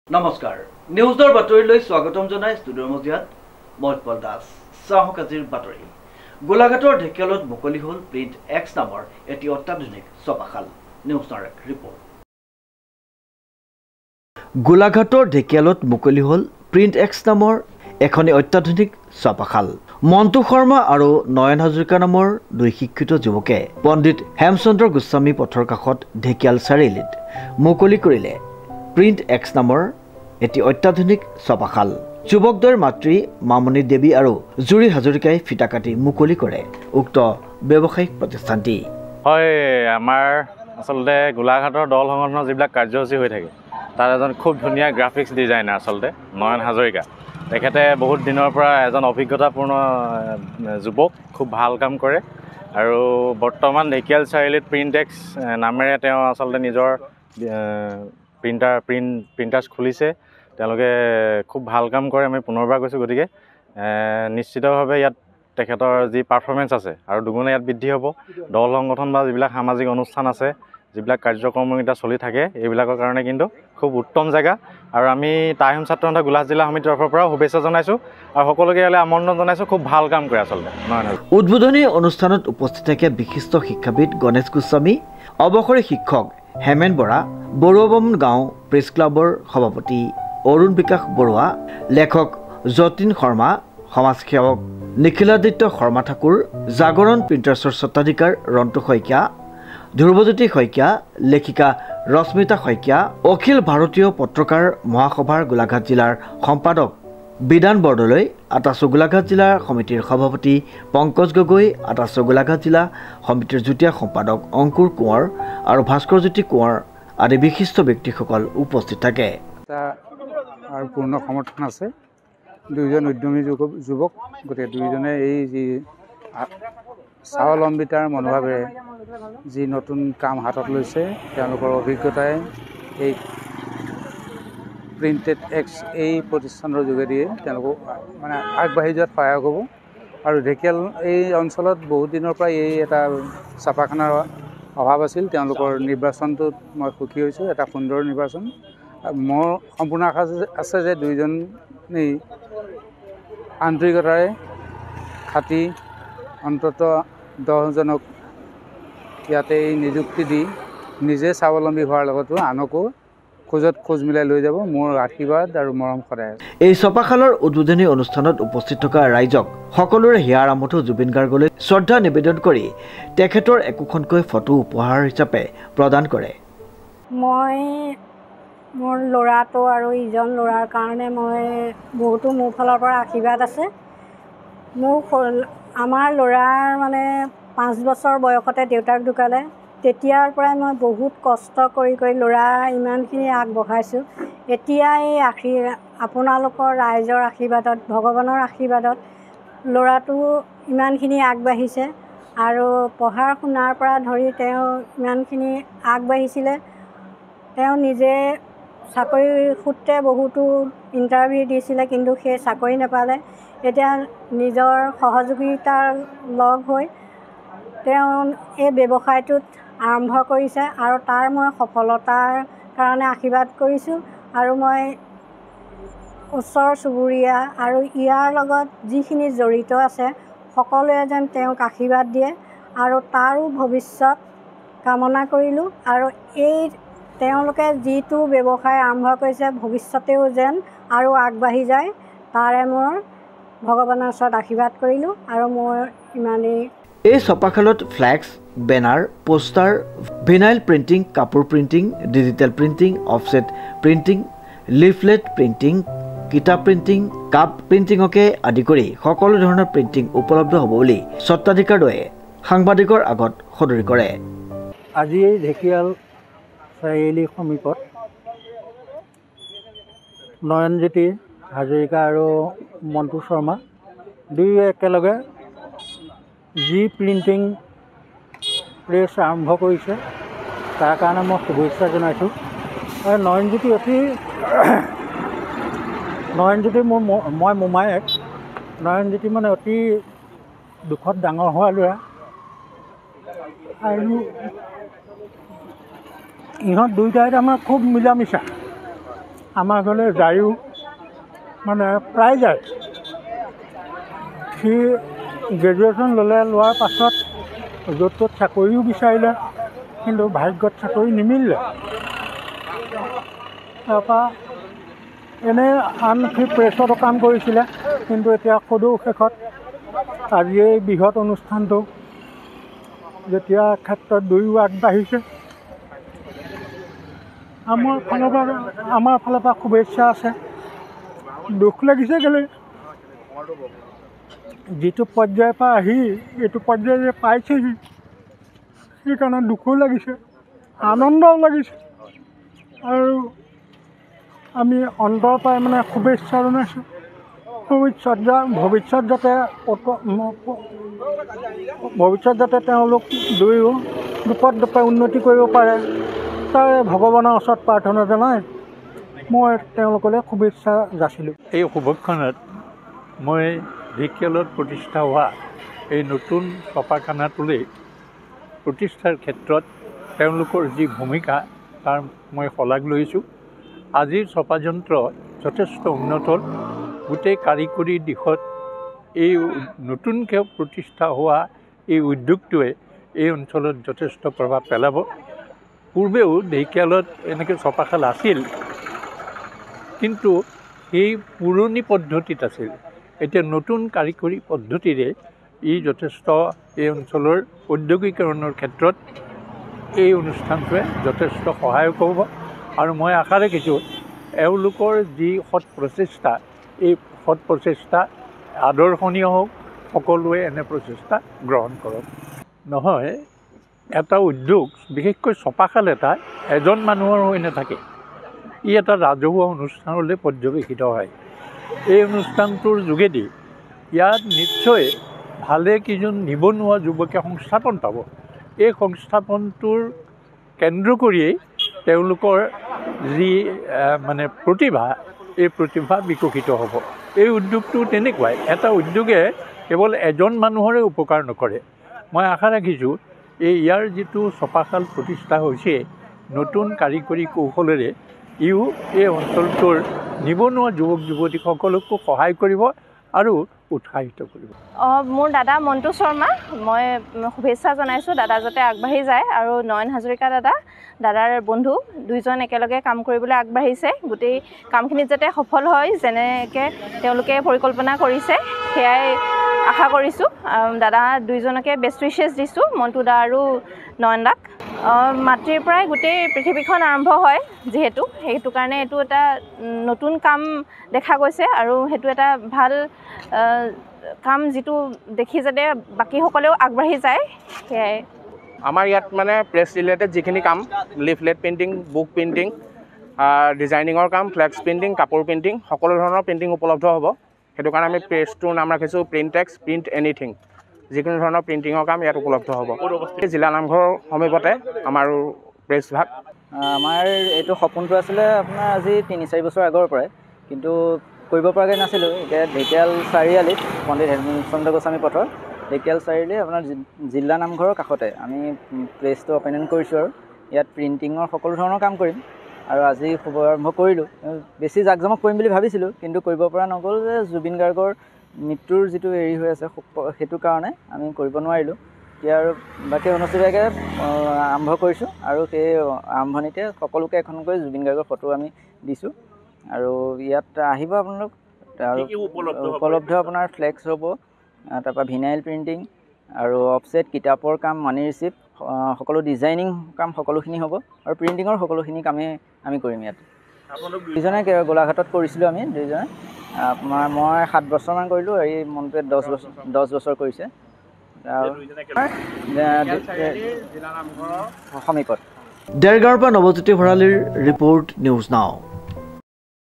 নমস্কাৰ নিউজৰ বাতৰিলৈ স্বাগতম জনাই ষ্টুডিঅ'ৰ মজিয়াত মই পল দাস চাহক আজিৰ বাতৰি গোলাঘাটৰ ঢেকিয়ালত মুকলি হ'ল প্ৰিণ্ট এক্স নামৰ এটি অত্যাধুনিক ছপাশাল নিউজৰ এক ৰিপৰ্ট গোলাঘাটৰ ঢেকিয়ালত মুকলি হ'ল প্ৰিণ্ট এক্স নামৰ এখন অত্যাধুনিক ছপাশাল মন্তু শৰ্মা আৰু নয়ন হাজৰিকা নামৰ দুই শিক্ষিত যুৱকে পণ্ডিত হেমচন্দ্ৰ গোস্বামী পথৰ কাষত ঢেকিয়াল চাৰিআলিত মুকলি কৰিলে প্ৰিণ্ট এক্স নামৰ এটি অত্যাধুনিক ছপাশাল যুৱকদ্বয়ৰ মাতৃ মামনি দেৱী আৰু জুৰি হাজৰিকাই ফিটা কাটি মুকলি কৰে উক্ত ব্যৱসায়িক প্ৰতিষ্ঠানটি হয় আমাৰ আসলতে গোলাঘাটৰ দল সংগঠনৰ যিবিলাক কাৰ্যসূচী হৈ থাকে তাৰ এজন খুব ধুনীয়া গ্ৰাফিক্স ডিজাইনাৰ আসলতে নয়ন হাজৰিকা তেখেতে বহুত দিনৰ পৰা এজন অভিজ্ঞতাপূৰ্ণ যুৱক খুব ভাল কাম কৰে আৰু বৰ্তমান ঢেকিয়াল চাৰিআলিত প্ৰিণ্ট এক্স নামেৰে তেওঁ আসলতে নিজৰ প্ৰিণ্টাৰ্ছ খুলিছে তেওঁলোকে খুব ভাল কাম কৰে আমি পুনৰবাৰ কৈছোঁ গতিকে নিশ্চিতভাৱে ইয়াত তেখেতৰ যি পাৰফৰ্মেঞ্চ আছে আৰু দুগুণে ইয়াত বৃদ্ধি হ'ব দল সংগঠন বা যিবিলাক সামাজিক অনুষ্ঠান আছে যিবিলাক কাৰ্যক্ৰমকেইটা চলি থাকে এইবিলাকৰ কাৰণে কিন্তু খুব উত্তম জেগা আৰু আমি টাইম ছাত্ৰ সন্থা গোলাঘাট জিলা সমিতিৰ তৰফৰ পৰা শুভেচ্ছা জনাইছোঁ আৰু সকলোকে ইয়ালৈ আমন্ত্ৰণ জনাইছোঁ খুব ভাল কাম কৰে আচলতে উদ্বোধনী অনুষ্ঠানত উপস্থিত থাকে বিশিষ্ট শিক্ষাবিদ গণেশ গোস্বামী অৱসৰী শিক্ষক হেমেন বৰা বৰুৱাবামুণ গাঁও প্ৰেছ ক্লাবৰ সভাপতি অৰুণ বিকাশ বৰুৱা লেখক যতীন শৰ্মা সমাজসেৱক নিখিলাদিত্য শৰ্মা ঠাকুৰ জাগৰণ প্ৰিণ্টাৰ্ছৰ স্বত্বাধিকাৰ ৰন্তু শইকীয়া ধ্ৰুৱজ্যোতি শইকীয়া লেখিকা ৰশ্মিতা শইকীয়া অখিল ভাৰতীয় পত্ৰকাৰ মহাসভাৰ গোলাঘাট জিলাৰ সম্পাদক বিধান বৰদলৈ আটাচু গোলাঘাট জিলা সমিতিৰ সভাপতি পংকজ গগৈ আটাচু গোলাঘাট জিলা সমিতিৰ যুটীয়া সম্পাদক অংকুৰ কোঁৱৰ আৰু ভাস্কৰজ্যোতি কোঁৱৰ আদি বিশিষ্ট ব্যক্তিসকল উপস্থিত থাকে আৰু পূৰ্ণ সমৰ্থন আছে দুইজন উদ্যমী যুৱক গতিকে দুইজনে এই যি স্বাৱলম্বিতাৰ মনোভাৱেৰে যি নতুন কাম হাতত লৈছে তেওঁলোকৰ অভিজ্ঞতাই এই প্ৰিণ্টেড এক্স এই প্ৰতিষ্ঠানৰ যোগেদিয়ে তেওঁলোকক মানে আগবাঢ়ি যোৱাত সহায়ক হ'ব আৰু ঢেকিয়াল এই অঞ্চলত বহুত দিনৰ পৰা এই এটা ছাপাখানাৰ অভাৱ আছিল তেওঁলোকৰ নিৰ্বাচনটোত মই সুখী হৈছোঁ এটা সুন্দৰ নিৰ্বাচন মোৰ সম্পূৰ্ণ আশা আছে যে দুইজনেই আন্তৰিকতাৰে খাটি অন্ততঃ 10জনক ইয়াতে নিযুক্তি দি নিজে স্বাৱলম্বী হোৱাৰ লগতো আনকো খোজ মিলাই লৈ যাব মোৰ আশীৰ্বাদ আৰু মৰম সদায় এই ছপাশালৰ উদ্বোধনী অনুষ্ঠানত উপস্থিত থকা ৰাইজক সকলোৰে হিয়াৰ আমঠু জুবিন গাৰ্গলৈ শ্ৰদ্ধা নিবেদন কৰি তেখেতৰ একোখনকৈ ফটো উপহাৰ হিচাপে প্ৰদান কৰে মই মোৰ ল'ৰাটো আৰু ইজন ল'ৰাৰ কাৰণে মই বহুতো মোৰ ফালৰ পৰা আশীৰ্বাদ আছে আমাৰ ল'ৰাৰ মানে 5 বছৰ বয়সতে দেউতাক ঢুকালে তেতিয়াৰ পৰাই মই বহুত কষ্ট কৰি ল'ৰা ইমানখিনি আগবঢ়াইছোঁ এতিয়া এই আপোনালোকৰ ৰাইজৰ আশীৰ্বাদত ভগৱানৰ আশীৰ্বাদত ল'ৰাটো ইমানখিনি আগবাঢ়িছে আৰু পঢ়া শুনাৰ পৰা ধৰি তেওঁ ইমানখিনি আগবাঢ়িছিলে তেওঁ নিজে চাকৰিৰ সূত্ৰে বহুতো ইণ্টাৰভিউ দিছিলে কিন্তু সেই চাকৰি নাপালে এতিয়া নিজৰ সহযোগিতাৰ লগ হৈ তেওঁ এই ব্যৱসায়টোত আৰম্ভ কৰিছে আৰু তাৰ মই সফলতাৰ কাৰণে আশীৰ্বাদ কৰিছোঁ আৰু মই ওচৰ চুবুৰীয়া আৰু ইয়াৰ লগত যিখিনি জড়িত আছে সকলোৱে যেন তেওঁক আশীৰ্বাদ দিয়ে আৰু তাৰো ভৱিষ্যত কামনা কৰিলোঁ আৰু এই তেওঁলোকে যিটো ব্যৱসায় আৰম্ভ কৰিছে ভৱিষ্যতেও যেন আৰু আগবাঢ়ি যায় তাৰে মোৰ ভগৱানৰ ওচৰত আশীৰ্বাদ কৰিলোঁ আৰু মই ইমানেই এই ছপাশালত flex banner poster vinyl printing কাপোৰ printing digital printing offset printing leaflet printing কিতাপ প্ৰিণ্টিং কাপ প্ৰিণ্টিঙকে আদি কৰি সকলো ধৰণৰ প্ৰিণ্টিং উপলব্ধ হ'ব বুলি স্বত্বাধিকাৰদ্বয়ে সাংবাদিকৰ আগত সদৰি কৰে আজি এই ঢেকিয়াল চাৰিআলি সমীপত নয়নজ্যোতি হাজৰিকা আৰু মন্তু শৰ্মা দুয়ো একেলগে যি প্ৰিণ্টিং প্ৰেছ আৰম্ভ কৰিছে তাৰ কাৰণে মই শুভেচ্ছা জনাইছোঁ আৰু নয়নজ্যোতি মই মোমায়েক নয়নজ্যোতি মানে অতি দুখত ডাঙৰ হোৱা ল'ৰা আৰু ইহঁত দুয়োটাই তাৰমানে খুব মিলা মিছা আমাৰ ঘৰলৈ যায়ো মানে প্ৰায় যায়। সি গ্ৰেজুৱেশ্যন লোৱাৰ পাছত য'ত ত'ত চাকৰিও বিচাৰিলে, কিন্তু ভাগ্যত চাকৰি নিমিলিলে। তাৰপৰা এনেই আন সি প্ৰেছতো কাম কৰিছিলে, কিন্তু এতিয়া সদৌ শেষত আজি এই বৃহৎ অনুষ্ঠানটো যেতিয়া ক্ষেত্ৰত দুয়ো আগবাঢ়িছে, আমাৰ ফালৰ পৰা শুভেচ্ছা আছে। দুখ লাগিছে কেলৈ, যিটো পৰ্যায়ৰ পৰা আহি এইটো পৰ্যায় পাইছেহি, সেইকাৰণে দুখো লাগিছে, আনন্দও লাগিছে। আৰু আমি অন্তৰৰ পৰাই মানে শুভেচ্ছা জনাইছোঁ। ভৱিষ্যত যাতে তেওঁলোক দুয়ো দুপে উন্নতি কৰিব পাৰে, তাৰে ভগৱানৰ ওচৰত প্ৰাৰ্থনা জনাই মই তেওঁলোকলৈ শুভেচ্ছা যাচিলোঁ। এই শুভক্ষণত মই ঢেকিয়ালত প্ৰতিষ্ঠা হোৱা এই নতুন ছপাখানাটোলৈ প্ৰতিষ্ঠাৰ ক্ষেত্ৰত তেওঁলোকৰ যি ভূমিকা তাৰ মই শলাগ লৈছোঁ। আজিৰ ছপাযন্ত্ৰ যথেষ্ট উন্নত হ'ল। গোটেই কাৰিকৰী দিশত এই নতুনকৈ প্ৰতিষ্ঠা হোৱা এই উদ্যোগটোৱে এই অঞ্চলত যথেষ্ট প্ৰভাৱ পেলাব। পূৰ্বেও ঢেকিয়ালত এনেকৈ ছপাশাল আছিল, কিন্তু সেই পুৰণি পদ্ধতিত আছিল। এতিয়া নতুন কাৰিকৰী পদ্ধতিৰে ই যথেষ্ট এই অঞ্চলৰ ঔদ্যোগিকৰণৰ ক্ষেত্ৰত এই অনুষ্ঠানটোৱে যথেষ্ট সহায়ক হ'ব। আৰু মই আশা ৰাখিছোঁ এওঁলোকৰ যি সৎ প্ৰচেষ্টা, এই সৎ প্ৰচেষ্টা আদৰ্শনীয় হওক, সকলোৱে এনে প্ৰচেষ্টা গ্ৰহণ কৰক। নহয়, এটা উদ্যোগ, বিশেষকৈ ছপাশাল এটা এজন মানুহৰ হৈ নাথাকে, ই এটা ৰাজহুৱা অনুষ্ঠানলৈ পৰ্যবেক্ষিত হয়। এই অনুষ্ঠানটোৰ যোগেদি ইয়াত নিশ্চয় ভালেকেইজন নিবনুৱা যুৱকে সংস্থাপন পাব। এই সংস্থাপনটোৰ কেন্দ্ৰ কৰিয়েই তেওঁলোকৰ যি মানে প্ৰতিভা, এই প্ৰতিভা বিকশিত হ'ব। এই উদ্যোগটো তেনেকুৱাই, এটা উদ্যোগে কেৱল এজন মানুহৰে উপকাৰ নকৰে। মই আশা ৰাখিছোঁ ইয়াৰ যিটো ছপাশাল প্ৰতিষ্ঠা হৈছে নতুন কাৰিকৰী কৌশলেৰে, ইও এই অঞ্চলটোৰ নিবনুৱা যুৱক যুৱতীসকলকো সহায় কৰিব আৰু উৎসাহিত কৰিব। মোৰ দাদা মণ্টু শৰ্মা, মই শুভেচ্ছা জনাইছোঁ দাদা যাতে আগবাঢ়ি যায়। আৰু নয়ন হাজৰিকা দাদাৰ বন্ধু, দুইজন একেলগে কাম কৰিবলৈ আগবাঢ়িছে। গোটেই কামখিনিত যাতে সফল হয়, যেনেকৈ তেওঁলোকে পৰিকল্পনা কৰিছে সেয়াই আশা কৰিছোঁ। দাদা দুইজনকে বেষ্ট উইচেছ দিছোঁ, মণ্টু দা আৰু নয়ন দাক। মাতৃৰ পৰাই গোটেই পৃথিৱীখন আৰম্ভ হয় যিহেতু, সেইটো কাৰণে এইটো এটা নতুন কাম দেখা গৈছে আৰু সেইটো এটা ভাল কাম, যিটো দেখি যাতে বাকীসকলেও আগবাঢ়ি যায়, সেয়াই। আমাৰ ইয়াত মানে প্ৰেছ ৰিলেটেড যিখিনি কাম, লিফলেট প্ৰিণ্টিং, বুক প্ৰিণ্টিং, ডিজাইনিঙৰ কাম, ফ্লেক্স প্ৰিণ্টিং, কাপোৰ প্ৰিণ্টিং, সকলো ধৰণৰ প্ৰিণ্টিং উপলব্ধ হ'ব। সেইটো কাৰণে আমি প্ৰেছটোৰ নাম ৰাখিছোঁ প্ৰিণ্টেক্স, প্ৰিণ্ট এনিথিং। যিকোনো ধৰণৰ প্ৰিণ্টিঙৰ কাম ইয়াত উপলব্ধ হ'ব। জিলা নামঘৰৰ সমীপতে আমাৰ প্ৰেছ ভাগ। আমাৰ এইটো সপোনটো আছিলে আপোনাৰ আজি ৩-৪ বছৰ আগৰ পৰাই, কিন্তু কৰিব পৰাকৈ নাছিলোঁ। এতিয়া ঢেকিয়াল চাৰিআলিত পণ্ডিত হেমচন্দ্ৰ গোস্বামী পথৰ ঢেকিয়াল চাৰিআলি আপোনাৰ জিলা নামঘৰৰ কাষতে আমি প্ৰেছটো অপেনিং কৰিছোঁ। আৰু ইয়াত প্ৰিণ্টিঙৰ সকলো ধৰণৰ কাম কৰিম। আৰু আজি শুভাৰম্ভ কৰিলোঁ। বেছি জাকজমক কৰিম বুলি ভাবিছিলোঁ, কিন্তু কৰিব পৰা নগ'ল যে জুবিন গাৰ্গৰ মৃত্যুৰ যিটো হেৰি হৈ আছে, সেইটো কাৰণে আমি কৰিব নোৱাৰিলোঁ। এতিয়া আৰু বাকী অনুষ্ঠিতভাৱে আৰম্ভ কৰিছোঁ। আৰু সেই আৰম্ভণিতে সকলোকে এখনকৈ জুবিন গাৰ্গৰ ফটো আমি দিছোঁ। আৰু ইয়াত আহিব আপোনালোক। আৰু উপলব্ধ আপোনাৰ ফ্লেক্স হ'ব, তাৰপৰা ভিনাইল প্ৰিণ্টিং আৰু অফছেট, কিতাপৰ কাম, মানি ৰিচিপ্ট, সকলো ডিজাইনিং কাম সকলোখিনি হ'ব। আৰু প্ৰিণ্টিঙৰ সকলোখিনি কামেই আমি কৰিম ইয়াত। দুইজনে গোলাঘাটত কৰিছিলোঁ আমি দুইজনে। আপোনাৰ মই 7 বছৰমান কৰিলোঁ, এই মনটোৱে 10 বছৰ কৰিছে। সমীপত। দেৰগাঁৱৰ পৰা নৱজ্যোতি ভৰালীৰ ৰিপৰ্ট, নিউজ নাও।